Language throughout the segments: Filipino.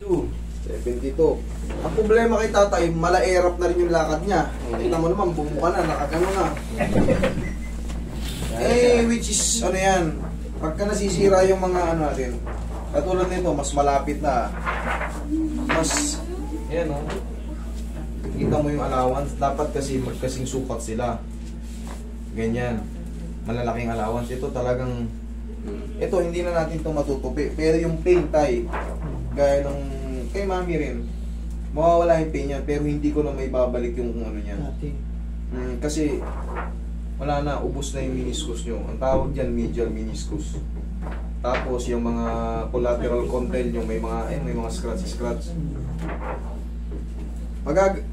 72. Ang problema kay tatay, mala-erap na rin yung lakad niya. Kita mo naman, bumuka na, nakagano na. Which is, ano yan, pagka nasisira yung mga ano natin, katulad nito, mas malapit na. Mas, yan o. Kita mo yung allowance, dapat kasi magkasing sukat sila. Ganyan. Malalaking allowance. Ito talagang, ito hindi na natin ito matutupi. Pero yung pain tay, gaya ng kay mami rin, mawawala yung pain yan, pero hindi ko na may babalik yung ano niya. Kasi, wala na, ubos na yung meniscus nyo. Ang tawag dyan, medial meniscus. Tapos yung mga collateral condyle nyo, may mga scratch.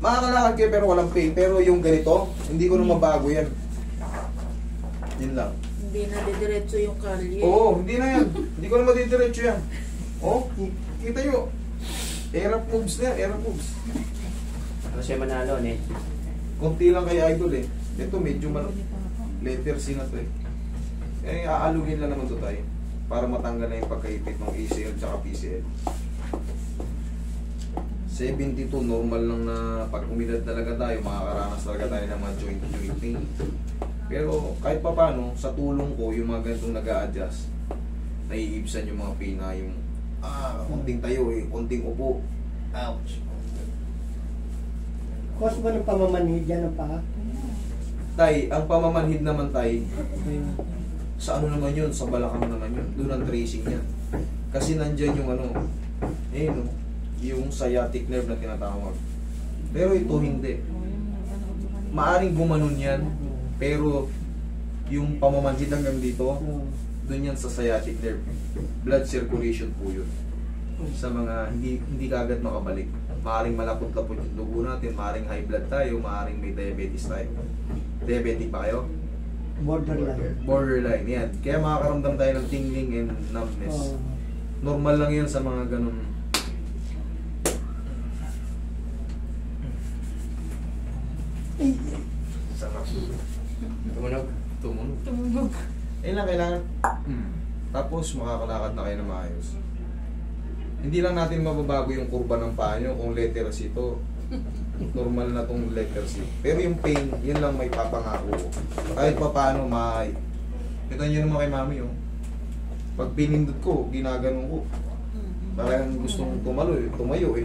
Makakalakad kayo pero walang pain. Pero yung ganito, hindi ko na mabago yan. Yun lang. Hindi na didiretso yung kalye. Oo, hindi na yan. Hindi ko na madidiretso yan. Oh, kita nyo. Erap moves na yan, erap moves. Ano siya manalo, eh? Kunti lang kay idol eh. Ito medyo letter C na to eh. Kaya aalugin lang naman to tayo. Para matanggal na yung pagkaipit ng ACL at PCL. 72, normal lang na pag umidad talaga tayo, makakaranas talaga tayo ng mga joint pain. Pero kahit pa paano, sa tulong ko, yung mga ganitong nag-a-adjust, naiibsan yung mga pain na yung konting tayo eh, konting upo. Ouch. Cause ba ng pamamanhid yan ang paa? Tay, ang pamamanhid naman tay, sa ano naman yun, sa balakang naman yun, doon ang tracing yan. Kasi nandyan yung ano, no, yung sciatic nerve na tinatawag. Pero ito hindi. Maaring gumanon yan, pero yung pamamanhid hanggang dito, doon yan sa sciatic nerve. Blood circulation po yun. Sa mga hindi kagad makabalik. Maaring malapot-lapot yung dugo natin, maaring high blood tayo, maaring may diabetes tayo. Diabetic pa kayo? Borderline. Borderline, yan. Kaya makakaramdam tayo ng tingling and numbness. Normal lang yan sa mga ganun. Sarap. Tumunog. Ayun lang kailangan. Tapos makakalakad na kayo na maayos. Hindi lang natin mababago yung kurba ng paa nyo kung letter C ito. Normal na tong letter C. Pero yung pain, yun lang may papangako ko. Kahit pa paano, kita nyo naman kay mami, oh. Pag pinindot ko, ginaganon ko. Parang gustong tumayo eh.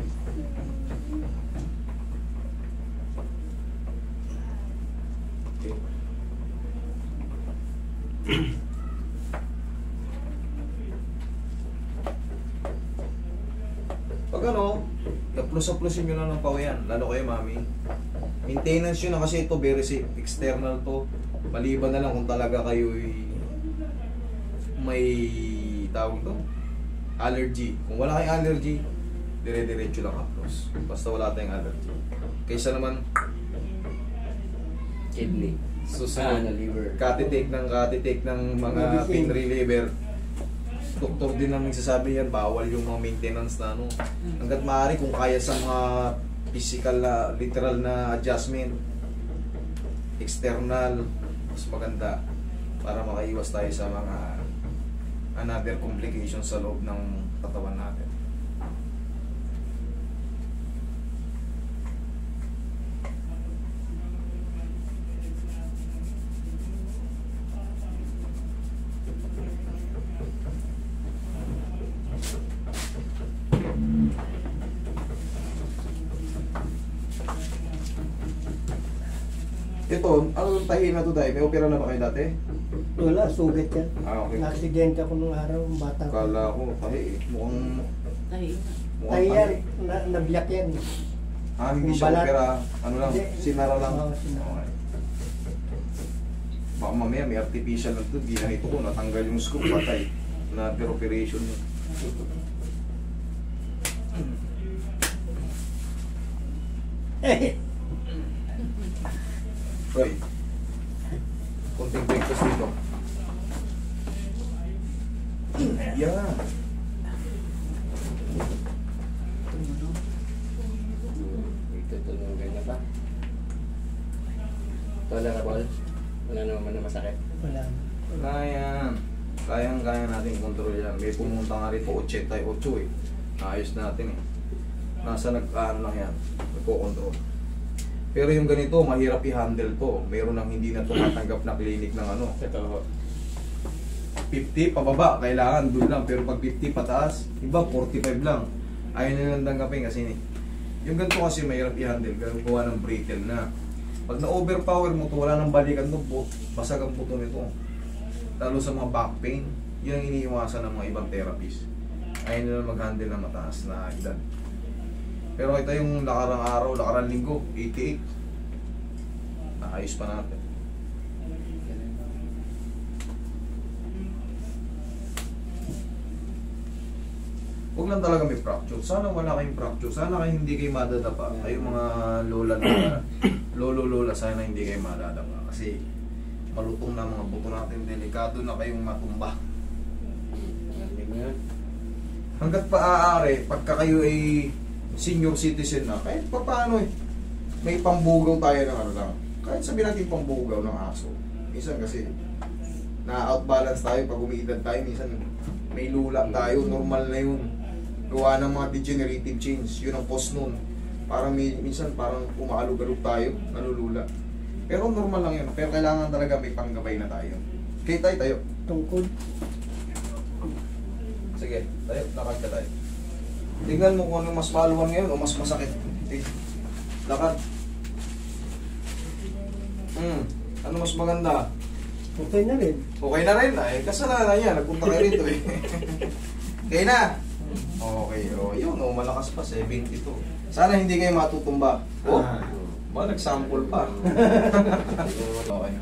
Okay. Pag ano, plus-plusin nyo lang ng pawian, lalo kayo mami. Maintenance nyo na kasi ito, very safe. External to. Maliban na lang kung talaga kayo may tawag to, allergy. Kung wala kayong allergy, dire-diretso lang haplos. Basta wala tayong allergy. Kaysa naman, Kidney. susunod, liver. katitake ng mga pain reliever. Doktor din ang nagsasabi yan, bawal yung mga maintenance na ano. Hanggat maaari kung kaya sa mga physical na, literal na adjustment, external, mas maganda para makaiwas tayo sa mga another complications sa loob ng katawan natin. Ito, ano tahi na to dahil? May opera na ba kayo dati? Wala, sugat yan. Okay. Na-aksidente ako nung araw, bata ko. Kala ko, tahi. Mukhang Tahi yan, nabiyak yan. hindi Yung siya balat. opera. Ano lang, Hindi. sinara lang. Oo, sinara. Okay. Baka mamaya may artificial na ito. Ginanito ko, natanggal yung scoop, patay. Na-per operation yun. Roy, konting breakfast dito. Yeah. Tutunugan na ba? Tolerable? Wala naman na masakit? Wala. Kayang-kaya natin kontrol yan. May pumunta nga rito, 88 eh. Ayos natin eh. Nasa ano lang yan, nagko-control. Pero yung ganito, mahirap i-handle to. Meron nang hindi na tumatanggap na clinic ng ano. Totoo. 50 pababa, kailangan doon lang. Pero pag 50 pataas, iba 45 lang. Ayaw nilang tanggapin kasi yung ganito kasi mahirap i-handle. Gawa ng brittle na. Pag na-overpower mo to, wala nang balikan to, basag ang buto nito. Lalo sa mga back pain, yun ang iniiwasan ng mga ibang therapies. Ayaw nila mag-handle ng mataas na edad. Pero ito yung nakarang araw, nakarang linggo, 88. Naayos pa natin. Huwag lang talaga may fracture. Sana wala kayong fracture. Sana kayo hindi kayo madadapa. Kayong mga lola na lolo-lola, sana hindi kayo madadapa. Kasi malutong na mga buto natin. Delikado na kayong matumba. Hindi mo yun. Hanggat paaari, pagka kayo ay senior citizen na, kahit pa paano may pambugaw tayo ng ano lang. Kahit sabihin natin pambugaw ng aso. Minsan kasi na-outbalance tayo pag umiidad tayo. Minsan may lula tayo, normal na yun. Gawa ng mga degenerative change, yun ang cause nun. Parang minsan parang umaalog-alog tayo, nalulula. Pero normal lang yun. Pero kailangan talaga may panggabay na tayo. Okay, tayo. Tungkod. Sige, tayo, lakad ka tayo. Tingnan mo kung ano mas maluwang ngayon o mas masakit. Okay. Lakad. Ano mas maganda? Okay na rin. Okay na rin. Ay, kasalanan niya. Nagpunta kayo rito eh. Okay na. Okay. O, yun. O, malakas pa. 72. Sana hindi kayo matutumba. Oh, nagsample pa. Okay.